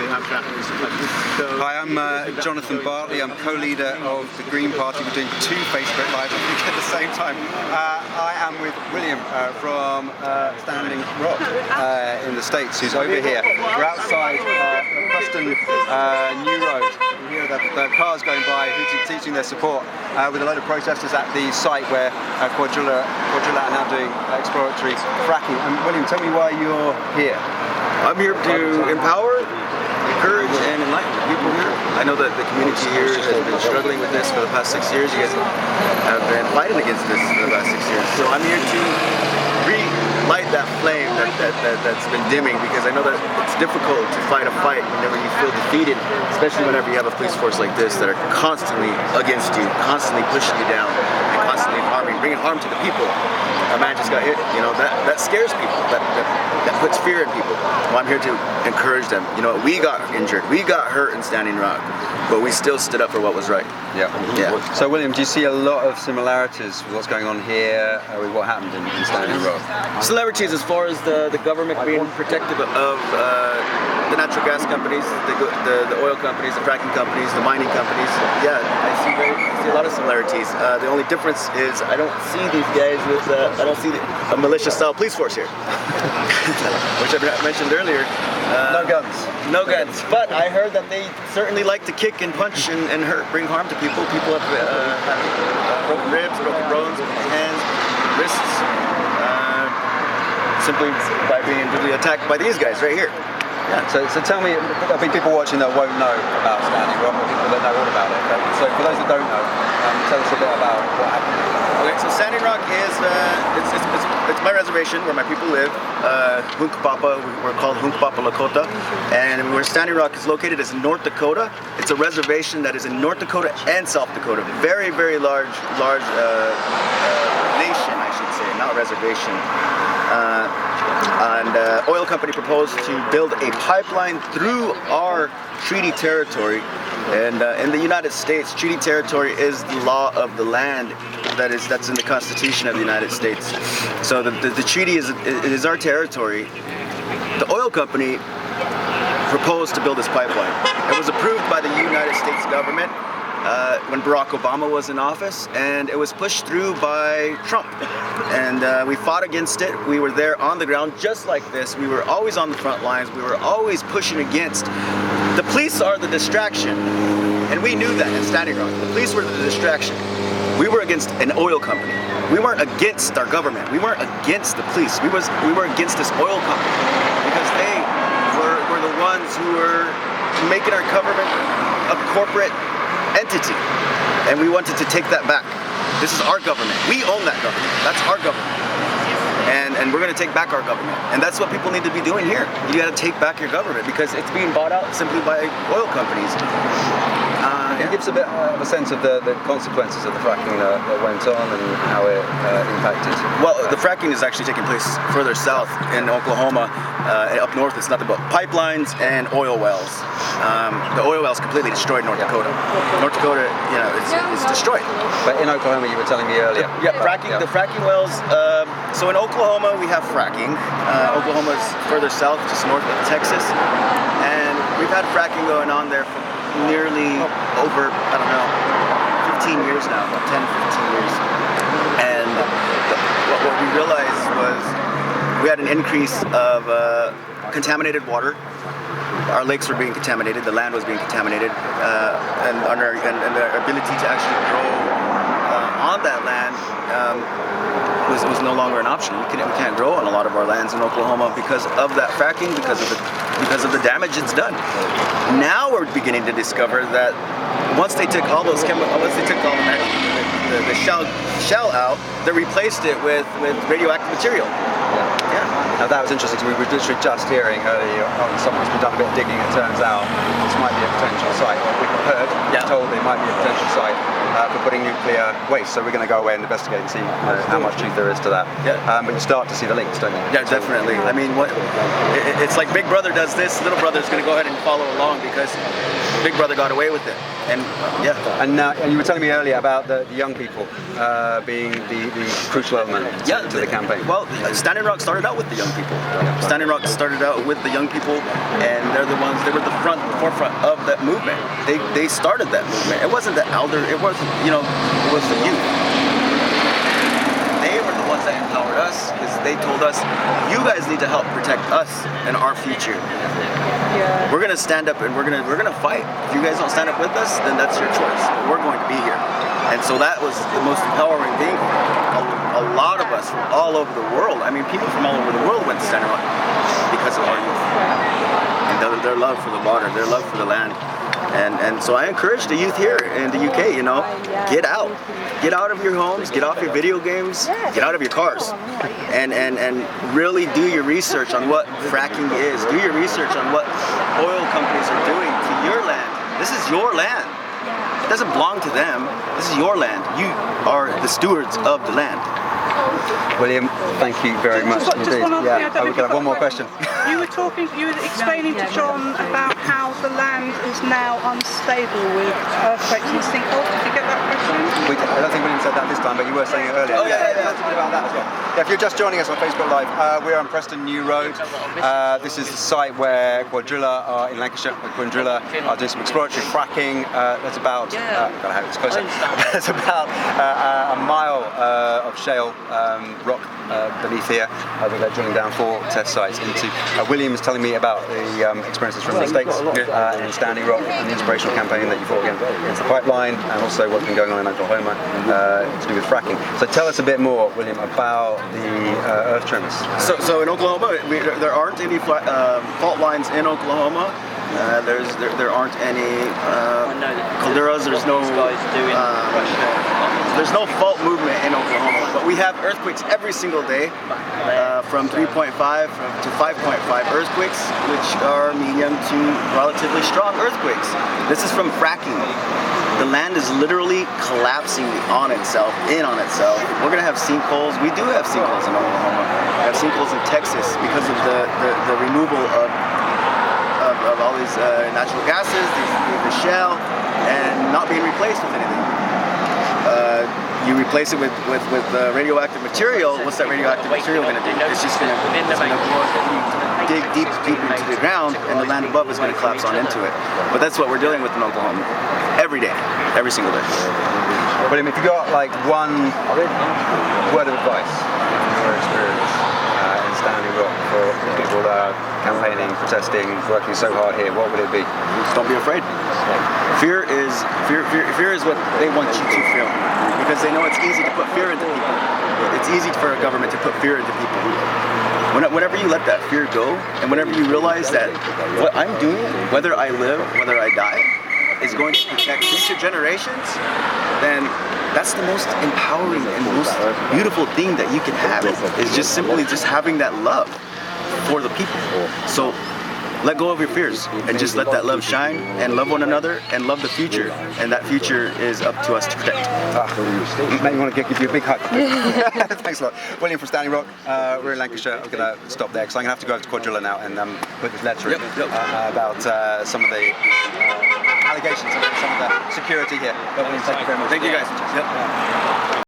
they have that in this country. So, Hi, I'm Jonathan Bartley. I'm co-leader of the Green Party. We're doing 2 Facebook Lives, I think, at the same time. I am with William from Standing Rock in the States, who's over here. We're outside Preston New Road. You hear the cars going by, teaching their support with a load of protesters at the site where Quadrilla are now doing exploratory fracking. And William, tell me why you're here. I'm here to empower, encourage, and enlighten the people here. I know that the community here has been struggling with this for the past 6 years. You guys have been fighting against this for the last 6 years. So I'm here to relight that flame that's been dimming, because I know that it's difficult to fight a fight whenever you feel defeated, especially whenever you have a police force like this that are constantly against you, constantly pushing you down, and constantly bringing harm to the people. A man just got hit, you know, that scares people, that puts fear in people. Well, I'm here to encourage them. You know, we got injured, we got hurt in Standing Rock, but we still stood up for what was right. Yeah. So William, do you see a lot of similarities with what's going on here with what happened in Standing Rock? Similarities as far as the government being protective of the natural gas companies, the oil companies, the fracking companies, the mining companies. Yeah, I see a lot of similarities. The only difference is I don't see these guys with, I don't see a militia-style police force here, which I mentioned earlier. No guns. No guns. But I heard that they certainly like to kick and punch and hurt, bring harm to people. People have broken ribs, broken bones, broken hands, wrists, simply by being brutally attacked by these guys right here. Yeah. So tell me, there'll be people watching that won't know about Standing Rock, or people that know all about it. So for those that don't know, tell us a bit about what happened. Okay, so Standing Rock is it's my reservation where my people live. Hunkpapa, we're called Hunkpapa Lakota, and where Standing Rock is located is in North Dakota. It's a reservation that is in North Dakota and South Dakota. Very, very large nation, I should say, not reservation. And oil company proposed to build a pipeline through our treaty territory. And in the United States, treaty territory is the law of the land that's in the Constitution of the United States. So the treaty is our territory. The oil company proposed to build this pipeline. It was approved by the United States government when Barack Obama was in office, and it was pushed through by Trump. And we fought against it. We were there on the ground just like this. We were always on the front lines. We were always pushing against. The police are the distraction, and we knew that in Standing Rock. The police were the distraction. We were against an oil company. We weren't against our government. We weren't against the police. We were against this oil company because they were the ones who were making our government a corporate entity, and we wanted to take that back. This is our government. We own that government. That's our government. And we're going to take back our government. And that's what people need to be doing here. You got to take back your government because it's being bought out simply by oil companies. It gives a bit of a sense of the consequences of the fracking that went on and how it impacted. Well, the fracking is actually taking place further south in Oklahoma. Up north, it's nothing but pipelines and oil wells. The oil wells completely destroyed North Dakota. North Dakota, you know, it's destroyed. But in Oklahoma, you were telling me earlier. The fracking wells. So in Oklahoma, we have fracking. Oklahoma is further south, just north of Texas, and we've had fracking going on there for nearly over, 15 years now, 10, 15 years. And what we realized was we had an increase of contaminated water. Our lakes were being contaminated, the land was being contaminated, and our ability to actually grow on that land was no longer an option. We can't grow on a lot of our lands in Oklahoma because of that fracking, because of the damage it's done. Now we're beginning to discover that once they took all those chemicals, once they took all the shell out, they replaced it with radioactive material. Yeah. Now that was interesting because we were literally just hearing earlier on someone's been done a bit of digging and turns out this might be a potential site. Well, we've heard, told it might be a potential site for putting nuclear waste. So we're going to go away and investigate and see how much truth there is to that. Yeah. But you start to see the links, don't you? Yeah, definitely. I mean, it's like Big Brother does this, Little Brother's going to go ahead and follow along because Big Brother got away with it. And yeah. And you were telling me earlier about the young people being the crucial element to the campaign. Well, Standing Rock started out with the young people. Standing Rock started out with the young people, and they were the forefront of that movement. They started that movement. It wasn't the elder, it was the youth. They were the ones that empowered us, because they told us, you guys need to help protect us and our future. We're gonna stand up and we're gonna fight. If you guys don't stand up with us, then that's your choice. We're going to be here. And so that was the most empowering thing. A lot of us from all over the world, I mean, people from all over the world went to Standing Rock because of our youth. And their love for the water, their love for the land. And so I encourage the youth here in the UK, get out. Get out of your homes, get off your video games, get out of your cars. And really do your research on what fracking is. Do your research on what oil companies are doing to your land. This is your land. It doesn't belong to them. This is your land. You are the stewards of the land. William, thank you very much indeed. We're going to have one more question. You were explaining to John about how the land is now unstable with earthquakes and sinkholes. Did you get that question? I don't think William said that this time, but you were saying it earlier. Oh, yeah. Talk a bit about that as well. Yeah, if you're just joining us on Facebook Live, we're on Preston New Road. This is the site where Quadrilla are in Lancashire. Quadrilla are doing some exploratory fracking. There's about, I've got to have this closer. There's about a mile of shale rock beneath here that they're drilling down 4 test sites into. William is telling me about the experiences from the States in Standing Rock and the inspirational campaign that you fought against the pipeline, and also what's been going on in Oklahoma to do with fracking. So tell us a bit more, William, about the earth tremors. So in Oklahoma, there aren't any fault lines in Oklahoma. There aren't any calderas. There's no fault movement in Oklahoma, but we have earthquakes every single day, from 3.5 to 5.5 earthquakes, which are medium to relatively strong earthquakes. This is from fracking. The land is literally collapsing on itself, We're gonna have sinkholes. We do have sinkholes in Oklahoma. We have sinkholes in Texas because of the removal of all these natural gases, the shale, and not being replaced with anything. You replace it with radioactive material. What's that radioactive material going to do? It's just going to dig deep into the ground, and the land above is going to collapse on into it. But that's what we're dealing with in Oklahoma every day, every single day. William, if you got like one word of advice from your experience in Standing Rock for people that are campaigning, protesting, working so hard here, what would it be? Don't be afraid. Fear is what they want you to feel, because they know it's easy to put fear into people. It's easy for a government to put fear into people. Whenever you let that fear go, and whenever you realize that what I'm doing, whether I live, whether I die, is going to protect future generations, then that's the most empowering and most beautiful thing that you can have, is just simply having that love for the people. So let go of your fears and just let that love shine, and love one another and love the future, and that future is up to us to protect. Maybe want to give you a big hug. Thanks a lot. William from Standing Rock, we're in Lancashire. I'm going to stop there because I'm going to have to go over to Quadrilla now and put this letter in about some of the allegations and some of the security here. But William, thank you very much. Thank you guys.